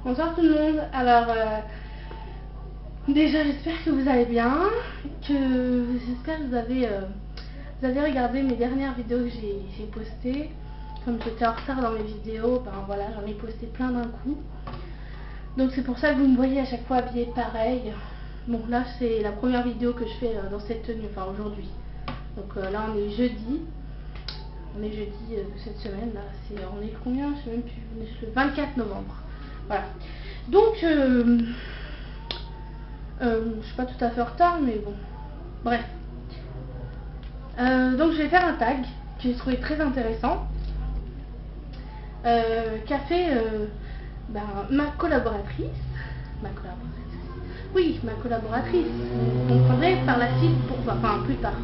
Bonsoir tout le monde. Alors, déjà j'espère que vous allez bien, j'espère que vous avez regardé mes dernières vidéos que j'ai postées. Comme j'étais en retard dans mes vidéos, ben voilà, j'en ai posté plein d'un coup. Donc c'est pour ça que vous me voyez à chaque fois habillée pareil. Bon là c'est la première vidéo que je fais dans cette tenue, enfin aujourd'hui. Donc là on est jeudi. On est jeudi de cette semaine là, on est le combien? Je sais même plus, on est le 24 novembre. Voilà. Donc je suis pas tout à fait en retard, mais bon. Bref. Donc je vais faire un tag que j'ai trouvé très intéressant. Qu'a fait ma collaboratrice. Oui, ma collaboratrice. Vous comprendrez par la suite pourquoi. Enfin, plus tard.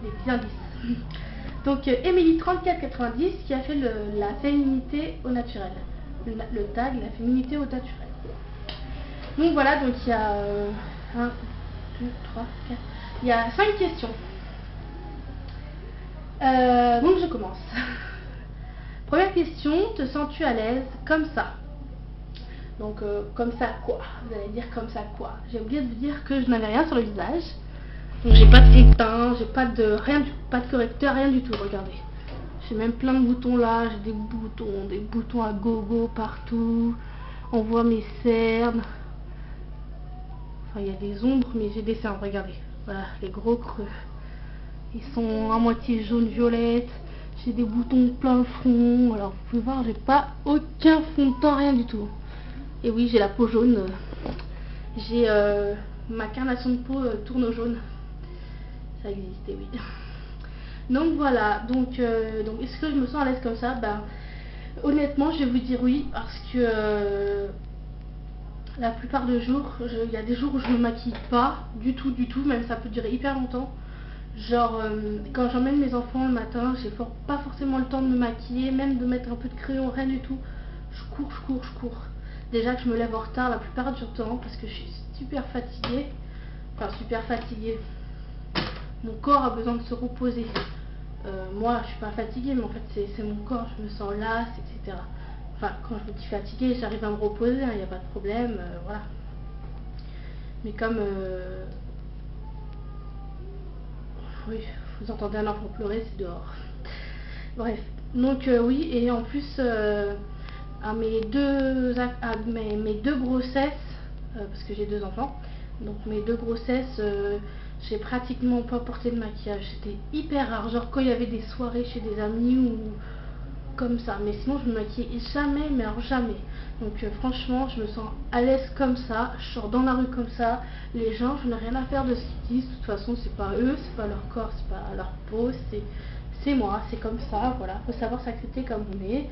Des petits indices. Donc Émilie3490 qui a fait la féminité au naturel. Le tag, la féminité au naturel. Donc voilà, donc il y a 1, 2, 3, 4. Il y a 5 questions. Donc je commence. Première question, te sens-tu à l'aise comme ça? Donc comme ça quoi? Vous allez dire comme ça quoi? J'ai oublié de vous dire que je n'avais rien sur le visage. Donc j'ai pas de fond de teint, j'ai pas de correcteur, rien du tout, regardez. J'ai même plein de boutons là, j'ai des boutons à gogo partout. On voit mes cernes. Enfin il y a des ombres mais j'ai des cernes, regardez. Voilà, les gros creux. Ils sont à moitié jaune violette. J'ai des boutons plein le front. Alors vous pouvez voir, j'ai pas aucun fond de teint, rien du tout. Et oui, j'ai la peau jaune. J'ai ma carnation de peau tourne au jaune. Ça existe, et oui. Donc voilà, donc est-ce que je me sens à l'aise comme ça? Ben honnêtement je vais vous dire oui, parce que la plupart des jours, il y a des jours où je me maquille pas du tout, même ça peut durer hyper longtemps. Genre quand j'emmène mes enfants le matin, j'ai pas forcément le temps de me maquiller, même de mettre un peu de crayon, rien du tout. Je cours. Déjà que je me lève en retard la plupart du temps parce que je suis super fatiguée. Enfin super fatiguée. Mon corps a besoin de se reposer. Moi je suis pas fatiguée, mais en fait c'est mon corps, je me sens lasse, etc. Enfin quand je me dis fatiguée, j'arrive à me reposer, il n'y a pas de problème, voilà. Mais comme oui, vous entendez un enfant pleurer, c'est dehors. Bref, donc oui, et en plus à mes deux grossesses, parce que j'ai 2 enfants, donc mes 2 grossesses, j'ai pratiquement pas porté de maquillage. C'était hyper rare, genre quand il y avait des soirées chez des amis ou comme ça, mais sinon je me maquillais jamais, mais alors jamais. Donc franchement je me sens à l'aise comme ça, je sors dans la rue comme ça, les gens, je n'ai rien à faire de ce qu'ils disent. De toute façon c'est pas eux, c'est pas leur corps, c'est pas leur peau, c'est moi, c'est comme ça, voilà, faut savoir s'accepter comme on est.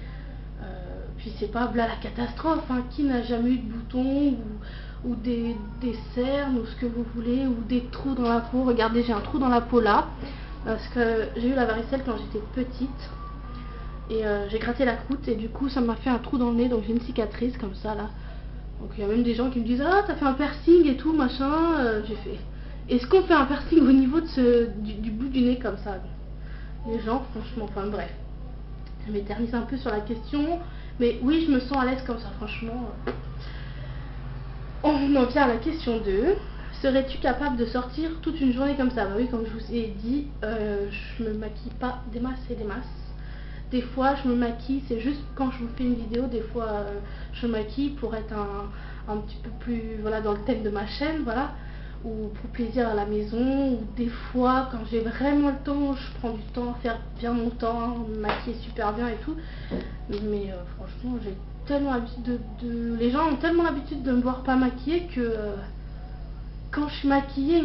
Puis c'est pas là la catastrophe, hein. Qui n'a jamais eu de boutons ou des cernes ou ce que vous voulez, ou des trous dans la peau? Regardez, j'ai un trou dans la peau là, parce que j'ai eu la varicelle quand j'étais petite. Et j'ai gratté la croûte et du coup ça m'a fait un trou dans le nez, donc j'ai une cicatrice comme ça là. Donc il y a même des gens qui me disent ah t'as fait un piercing et tout machin. J'ai fait, est-ce qu'on fait un piercing au niveau de du bout du nez comme ça? Les gens franchement, enfin bref. Je m'éternise un peu sur la question, mais oui je me sens à l'aise comme ça franchement. On en vient à la question 2. Serais-tu capable de sortir toute une journée comme ça? Bah oui, comme je vous ai dit, je me maquille pas des masses et des masses. Des fois je me maquille, c'est juste quand je vous fais une vidéo, des fois je me maquille pour être un petit peu plus voilà, dans le thème de ma chaîne, voilà, ou pour plaisir à la maison, ou des fois quand j'ai vraiment le temps, je prends du temps à faire bien mon temps, me maquiller super bien et tout. Mais franchement j'ai tellement l'habitude les gens ont tellement l'habitude de me voir pas maquillée que quand je suis maquillée,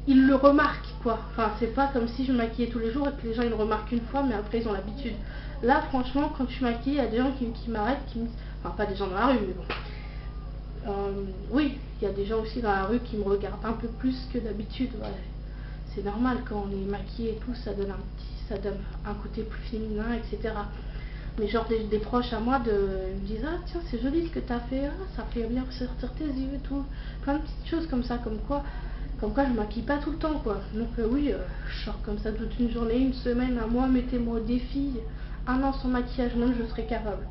ils le remarquent quoi. Enfin, c'est pas comme si je me maquillais tous les jours et que les gens ils le remarquent une fois, mais après ils ont l'habitude. Là, franchement, quand je suis maquillée, il y a des gens qui m'arrêtent, qui me... Enfin, pas des gens dans la rue, mais bon. Oui, il y a des gens aussi dans la rue qui me regardent un peu plus que d'habitude. Ouais. C'est normal, quand on est maquillé et tout, ça donne un côté plus féminin, etc. Mais genre des proches à moi me disent ah tiens c'est joli ce que t'as fait, ah, ça fait bien sortir tes yeux et tout, plein de petites choses comme ça, comme quoi je maquille pas tout le temps quoi. Donc oui, je sors comme ça toute une journée, une semaine, un mois, mettez-moi au défi, un an sans maquillage même je serais capable.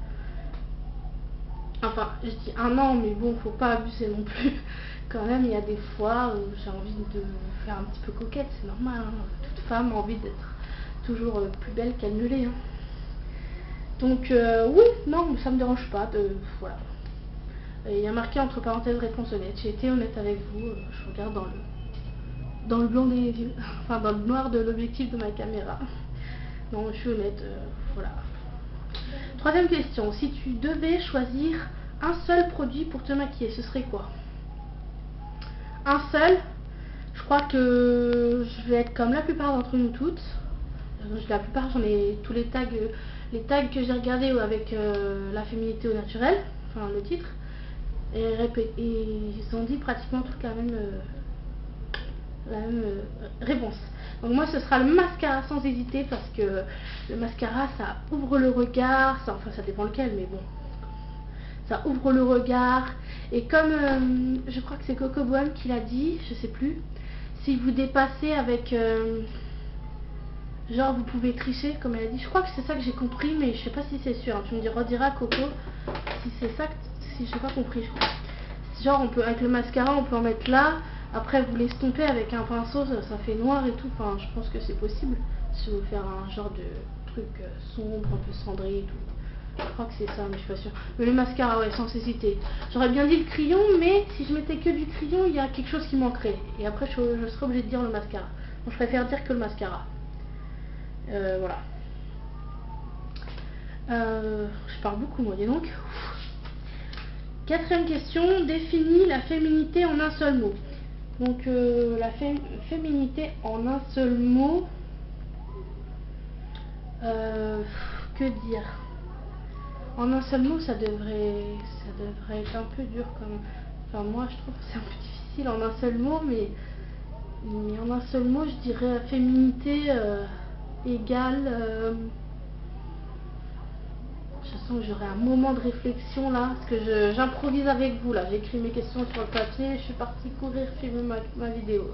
Enfin, je dis un an, mais bon, faut pas abuser non plus. Quand même, il y a des fois où j'ai envie de faire un petit peu coquette, c'est normal. Hein. Toute femme a envie d'être toujours plus belle qu'elle ne l'est. Hein. Donc, oui, non, ça me dérange pas. Voilà. Il y a marqué entre parenthèses réponse honnête. J'ai été honnête avec vous. Je regarde dans le blanc des yeux, enfin dans le noir de l'objectif de ma caméra. Non, je suis honnête. Voilà. Troisième question. Si tu devais choisir un seul produit pour te maquiller, ce serait quoi? Un seul. Je crois que je vais être comme la plupart d'entre nous toutes. La plupart, j'en ai tous les tags que j'ai regardés avec la féminité au naturel, enfin le titre, et ils ont dit pratiquement toute la même réponse. Donc moi ce sera le mascara sans hésiter, parce que le mascara ça ouvre le regard, enfin ça dépend lequel, mais bon, ça ouvre le regard. Et comme je crois que c'est Coco Bohème qui l'a dit, je sais plus, si vous dépassez avec genre vous pouvez tricher comme elle a dit, je crois que c'est ça que j'ai compris, mais je sais pas si c'est sûr, hein. Tu me rediras Coco si c'est ça, si j'ai pas compris. Je crois genre on peut, avec le mascara on peut en mettre là, après vous l'estomper avec un pinceau, ça fait noir et tout. Enfin je pense que c'est possible si vous faire un genre de truc sombre, un peu cendré et tout. Je crois que c'est ça, mais je suis pas sûre. Mais le mascara, ouais, sans hésiter. J'aurais bien dit le crayon, mais si je mettais que du crayon, il y a quelque chose qui manquerait. Et après, je serais obligée de dire le mascara. Donc, je préfère dire que le mascara. Voilà. Je parle beaucoup, moi, dis donc. Quatrième question. Définis la féminité en un seul mot. Donc, la féminité en un seul mot. Que dire? En un seul mot, ça devrait être un peu dur comme. Enfin, moi, je trouve que c'est un peu difficile en un seul mot, mais en un seul mot, je dirais féminité égale. Je sens que j'aurai un moment de réflexion là, parce que j'improvise avec vous là. J'écris mes questions sur le papier, je suis partie courir filmer ma vidéo.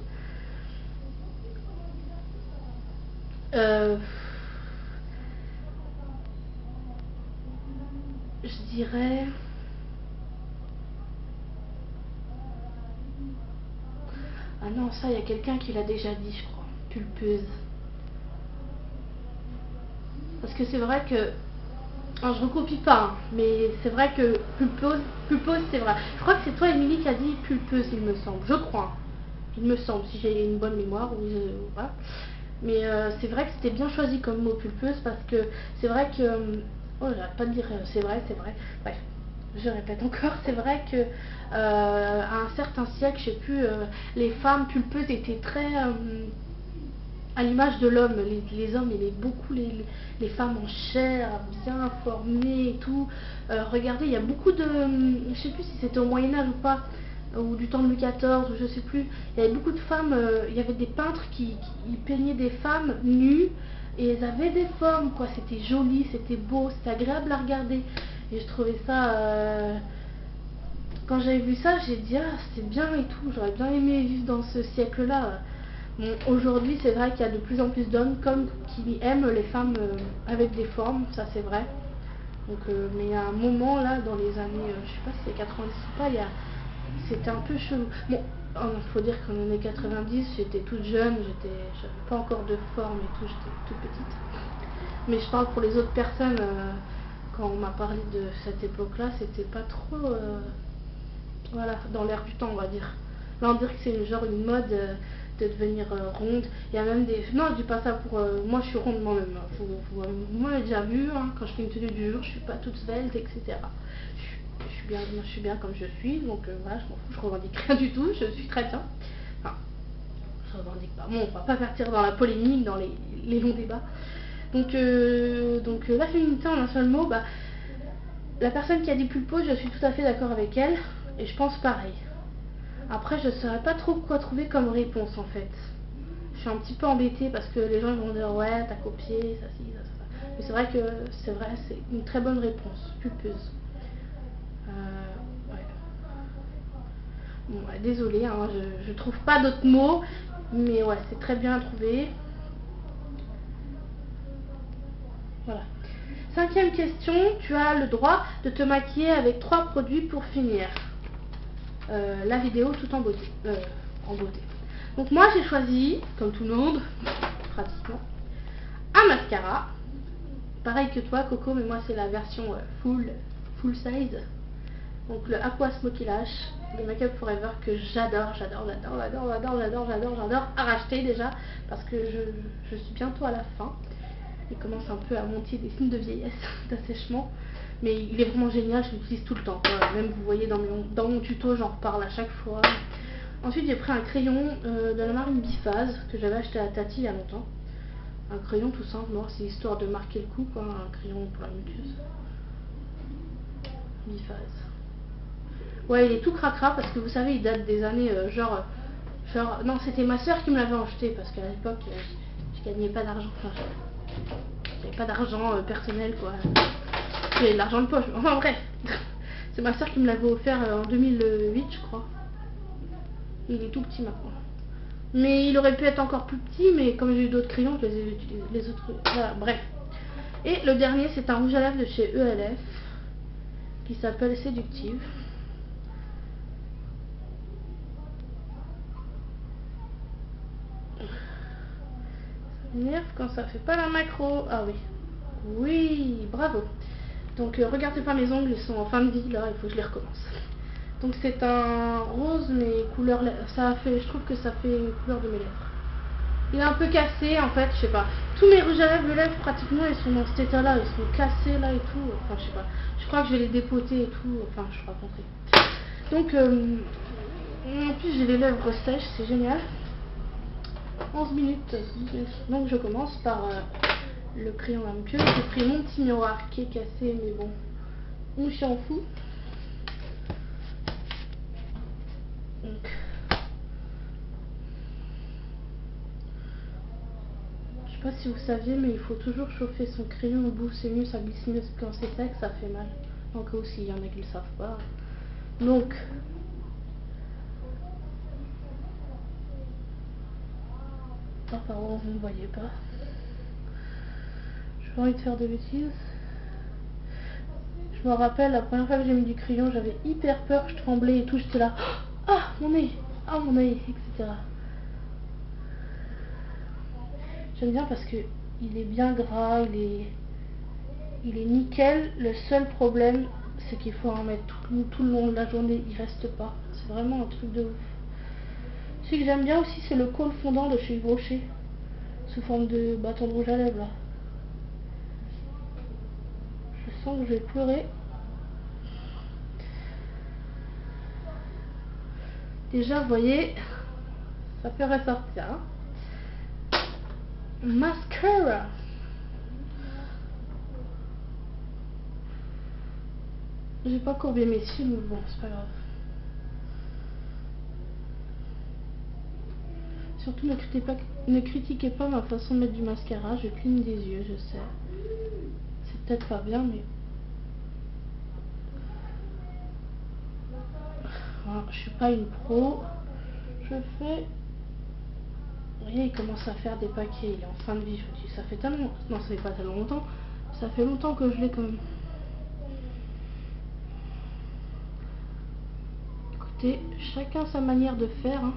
Je dirais. Ah non, ça, il y a quelqu'un qui l'a déjà dit, je crois. Pulpeuse. Parce que c'est vrai que. Alors, je recopie pas, hein, mais c'est vrai que pulpeuse, c'est vrai. Je crois que c'est toi, Émilie, qui a dit pulpeuse, il me semble. Je crois. Il me semble, si j'ai une bonne mémoire. Oui, voilà. Mais c'est vrai que c'était bien choisi comme mot pulpeuse, parce que c'est vrai que. Oh, j'arrête pas de dire c'est vrai, c'est vrai. Bref. Je répète encore, c'est vrai que à un certain siècle, je sais plus, les femmes pulpeuses étaient très à l'image de l'homme. Les hommes aimaient beaucoup les femmes en chair, bien formées et tout. Regardez, il y a beaucoup de, je sais plus si c'était au Moyen-Âge ou pas, ou du temps de Louis XIV, ou je sais plus. Il y avait beaucoup de femmes, il y avait des peintres qui peignaient des femmes nues. Et elles avaient des formes, quoi. C'était joli, c'était beau, c'était agréable à regarder. Et je trouvais ça. Quand j'avais vu ça, j'ai dit ah, c'est bien et tout. J'aurais bien aimé vivre dans ce siècle-là. Bon, aujourd'hui, c'est vrai qu'il y a de plus en plus d'hommes qui aiment les femmes avec des formes, ça c'est vrai. Donc, mais il y a un moment là, dans les années, je sais pas si c'est 90 ou pas, c'était un peu chelou. Bon, faut dire qu'en années 90, j'étais toute jeune, j'avais pas encore de forme et tout, j'étais toute petite. Mais je parle pour les autres personnes, quand on m'a parlé de cette époque-là, c'était pas trop, voilà, dans l'air du temps, on va dire. Là, on dirait que c'est genre une mode de devenir ronde. Il y a même des. Non, je dis pas ça pour. Moi, je suis ronde moi-même. Moi, j'ai déjà vu, hein, quand je fais une tenue du jour, je suis pas toute svelte, etc. Je suis bien comme je suis, donc voilà, je m'en fous, je revendique rien du tout, je suis très bien. Enfin, je revendique pas. Bon, on va pas partir dans la polémique, dans les longs débats. Donc la féminité en un seul mot, bah, la personne qui a dit pulpeuse, je suis tout à fait d'accord avec elle, et je pense pareil. Après, je ne saurais pas trop quoi trouver comme réponse en fait. Je suis un petit peu embêtée parce que les gens vont dire ouais, t'as copié, ça, si, ça. Mais c'est vrai que c'est une très bonne réponse, pulpeuse. Ouais. Bon, ouais, désolée, hein, je trouve pas d'autres mots, mais ouais, c'est très bien trouvé. Voilà. 5e question, tu as le droit de te maquiller avec 3 produits pour finir la vidéo tout en beauté. Donc moi j'ai choisi, comme tout le monde, pratiquement, un mascara. Pareil que toi Coco, mais moi c'est la version full size. Donc le Aqua Smoky Lash de Make Up Forever que j'adore à racheter déjà parce que je suis bientôt à la fin. Il commence un peu à monter des signes de vieillesse, d'assèchement. Mais il est vraiment génial, je l'utilise tout le temps. Même vous voyez dans mon tuto, j'en reparle à chaque fois. Ensuite j'ai pris un crayon de la marque Biphase que j'avais acheté à Tati il y a longtemps. Un crayon tout simple, c'est histoire de marquer le coup, quoi. Un crayon pour la muqueuse. Biphase. Ouais, il est tout cracra parce que vous savez, il date des années genre non, c'était ma soeur qui me l'avait acheté parce qu'à l'époque je gagnais pas d'argent, enfin j'avais pas d'argent personnel quoi, j'avais de l'argent de poche, enfin bref. C'est ma soeur qui me l'avait offert en 2008 je crois. Il est tout petit maintenant, mais il aurait pu être encore plus petit, mais comme j'ai eu d'autres crayons je les ai utilisés, les autres, voilà, bref. Et le dernier c'est un rouge à lèvres de chez ELF qui s'appelle Séductive. Quand ça fait pas la macro. Ah oui. Oui, bravo. Donc regardez pas mes ongles, ils sont en fin de vie là, il faut que je les recommence. Donc c'est un rose mais couleur, ça fait, je trouve que ça fait une couleur de mes lèvres. Il est un peu cassé en fait, je sais pas. Tous mes rouges à lèvres de lèvres pratiquement ils sont dans cet état là, ils sont cassés là et tout. Enfin je sais pas. Je crois que je vais les dépoter et tout. Enfin je raconterai. Donc en plus j'ai les lèvres sèches, c'est génial. 11 minutes, donc je commence par le crayon à muqueuse. J'ai pris mon petit miroir qui est cassé, mais bon, on s'en fout. Donc, je sais pas si vous saviez, mais il faut toujours chauffer son crayon au bout, c'est mieux, ça glisse mieux quand c'est sec, ça fait mal. Donc aussi, il y en a qui le savent pas. Donc, pardon, vous ne voyez pas. J'ai pas envie de faire de bêtises. Je me rappelle la première fois que j'ai mis du crayon, j'avais hyper peur, je tremblais et tout, j'étais là, ah mon nez, etc. J'aime bien parce que il est bien gras, il est nickel. Le seul problème, c'est qu'il faut en mettre tout le long de la journée, il reste pas. C'est vraiment un truc de ouf. Ce que j'aime bien aussi, c'est le cône fondant de chez Yves Rocher, sous forme de bâton de rouge à lèvres là. Je sens que je vais pleurer. Déjà, vous voyez, ça fait ressortir. Hein. Mascara. J'ai pas courbé mes cils, mais bon, c'est pas grave. Surtout ne critiquez pas ma façon de mettre du mascara, je cligne des yeux, je sais. C'est peut-être pas bien, mais... Voilà, je suis pas une pro. Je fais... Vous voyez, il commence à faire des paquets, il est en fin de vie, je me dis, ça fait tellement... Non, ça fait pas tellement longtemps. Ça fait longtemps que je l'ai quand même. Écoutez, chacun sa manière de faire. Hein.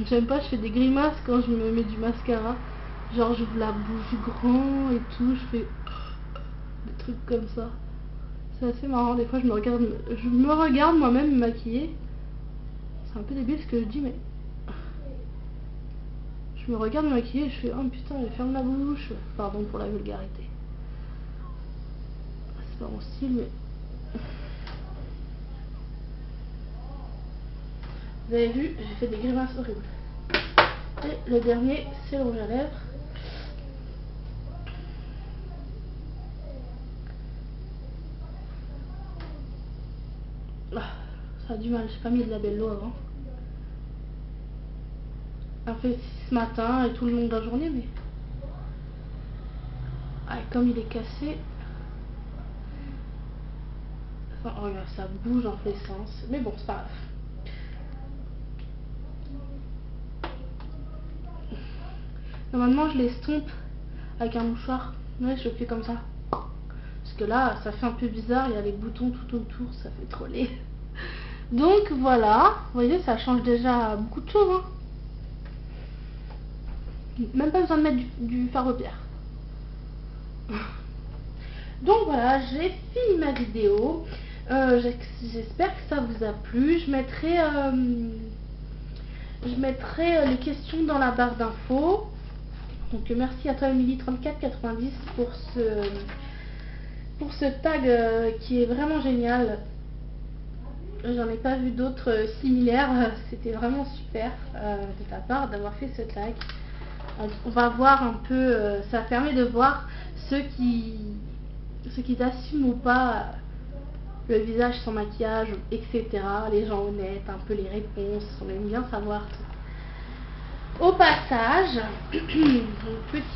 J'aime pas, je fais des grimaces quand je me mets du mascara. Genre j'ouvre la bouche grand et tout, je fais des trucs comme ça. C'est assez marrant, des fois je me regarde moi-même maquillée. C'est un peu débile ce que je dis, mais je me regarde maquillée et je fais oh putain, je ferme la bouche. Pardon pour la vulgarité. C'est pas mon style, mais vous avez vu, j'ai fait des grimaces horribles. Et le dernier, c'est le rouge à lèvres. Ah, ça a du mal, j'ai pas mis de labello avant. Après ce matin et tout le long de la journée, mais ah, comme il est cassé, enfin, regarde, ça bouge dans tous les sens. Mais bon, c'est pas grave. Normalement, je l'estompe avec un mouchoir. Ouais, je le fais comme ça. Parce que là, ça fait un peu bizarre, il y a les boutons tout autour, ça fait trop laid. Donc voilà, vous voyez, ça change déjà beaucoup de choses. Hein. Même pas besoin de mettre du fard de pierre. Donc voilà, j'ai fini ma vidéo. J'espère que ça vous a plu. Je mettrai les questions dans la barre d'infos. Donc merci à toi Emily3490 pour ce tag qui est vraiment génial. J'en ai pas vu d'autres similaires. C'était vraiment super de ta part d'avoir fait ce tag. On va voir un peu, ça permet de voir ceux qui assument ou pas le visage sans maquillage, etc. Les gens honnêtes, un peu les réponses, on aime bien savoir tout. Au passage, petite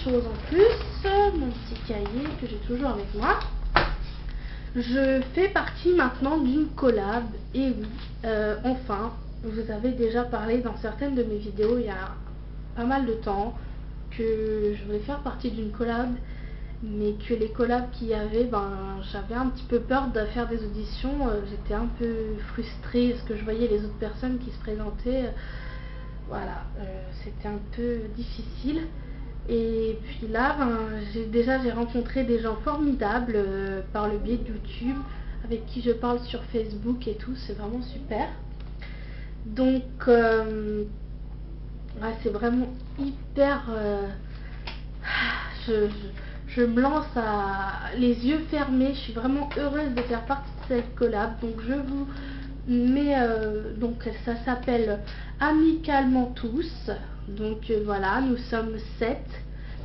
chose en plus, mon petit cahier que j'ai toujours avec moi. Je fais partie maintenant d'une collab, et oui, enfin, vous avez déjà parlé dans certaines de mes vidéos il y a pas mal de temps que je voulais faire partie d'une collab, mais que les collabs qu'il y avait, j'avais un petit peu peur de faire des auditions, j'étais un peu frustrée parce que je voyais les autres personnes qui se présentaient, voilà, c'était un peu difficile. Et puis là, j'ai rencontré des gens formidables par le biais de YouTube, avec qui je parle sur Facebook et tout, c'est vraiment super. Donc, c'est vraiment hyper... je me lance les yeux fermés, je suis vraiment heureuse de faire partie de cette collab. Donc je vous mets, donc ça s'appelle Amicalement tous. Donc voilà, nous sommes 7,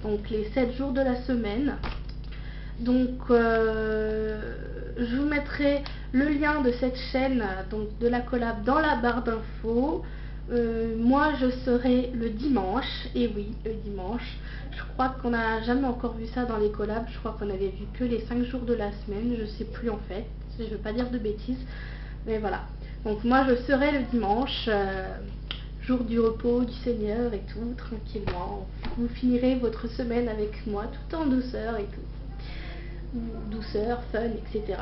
donc les 7 jours de la semaine. Donc je vous mettrai le lien de cette chaîne, donc de la collab, dans la barre d'infos. Moi je serai le dimanche, et oui, le dimanche. Je crois qu'on n'a jamais encore vu ça dans les collabs, je crois qu'on avait vu que les 5 jours de la semaine, je sais plus en fait, je ne veux pas dire de bêtises, mais voilà. Donc moi je serai le dimanche, jour du repos du Seigneur et tout, tranquillement. Vous finirez votre semaine avec moi, tout en douceur et tout. Douceur, fun, etc.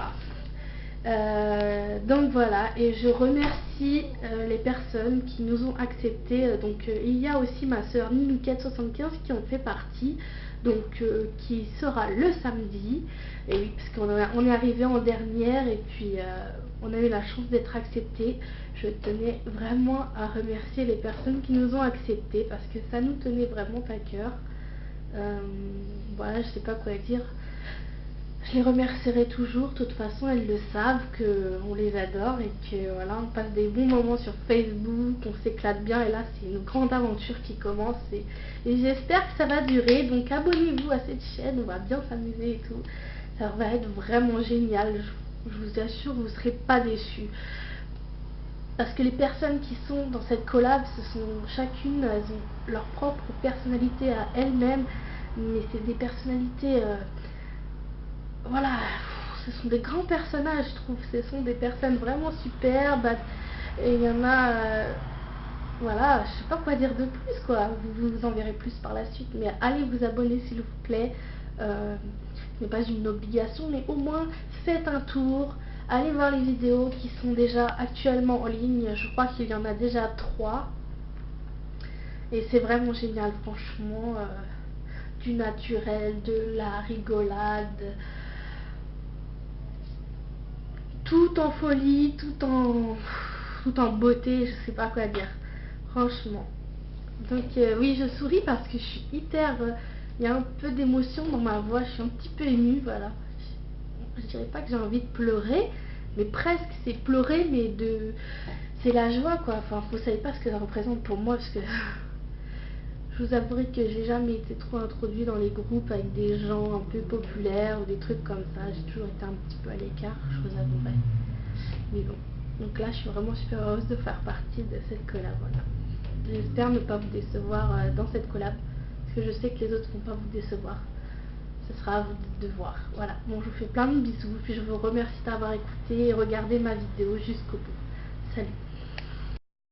Donc voilà, et je remercie les personnes qui nous ont accepté. Donc il y a aussi ma soeur Nilouquette75 qui en fait partie, donc qui sera le samedi. Et oui, parce qu'on est arrivé en dernière, et puis on a eu la chance d'être accepté. Je tenais vraiment à remercier les personnes qui nous ont acceptés, parce que ça nous tenait vraiment à cœur. Voilà, je sais pas quoi dire. Je les remercierai toujours, de toute façon elles le savent qu'on les adore et que voilà, on passe des bons moments sur Facebook, on s'éclate bien, et là c'est une grande aventure qui commence, et j'espère que ça va durer. Donc abonnez-vous à cette chaîne, on va bien s'amuser et tout, ça va être vraiment génial, je vous assure, vous ne serez pas déçus. Parce que les personnes qui sont dans cette collab, ce sont chacune, elles ont leur propre personnalité à elles-mêmes, mais c'est des personnalités... voilà, ce sont des grands personnages, je trouve. Ce sont des personnes vraiment superbes. Et il y en a... voilà, je sais pas quoi dire de plus, quoi. Vous en verrez plus par la suite. Mais allez vous abonner, s'il vous plaît. Ce n'est pas une obligation, mais au moins faites un tour. Allez voir les vidéos qui sont déjà actuellement en ligne. Je crois qu'il y en a déjà 3. Et c'est vraiment génial, franchement. Du naturel, de la rigolade... tout en folie, tout en beauté, je sais pas quoi dire, franchement. Donc oui, je souris parce que je suis hyper... il y a un peu d'émotion dans ma voix, je suis un petit peu émue, voilà. Je dirais pas que j'ai envie de pleurer, mais presque, c'est pleurer, mais c'est la joie, quoi. Enfin, vous savez pas ce que ça représente pour moi, parce que... je vous avouerai que j'ai jamais été trop introduite dans les groupes avec des gens un peu populaires ou des trucs comme ça. J'ai toujours été un petit peu à l'écart, je vous avouerai. Mais bon, donc là je suis vraiment super heureuse de faire partie de cette collab, voilà. J'espère ne pas vous décevoir dans cette collab, parce que je sais que les autres ne vont pas vous décevoir. Ce sera à vous de voir. Voilà, bon, je vous fais plein de bisous, puis je vous remercie d'avoir écouté et regardé ma vidéo jusqu'au bout. Salut!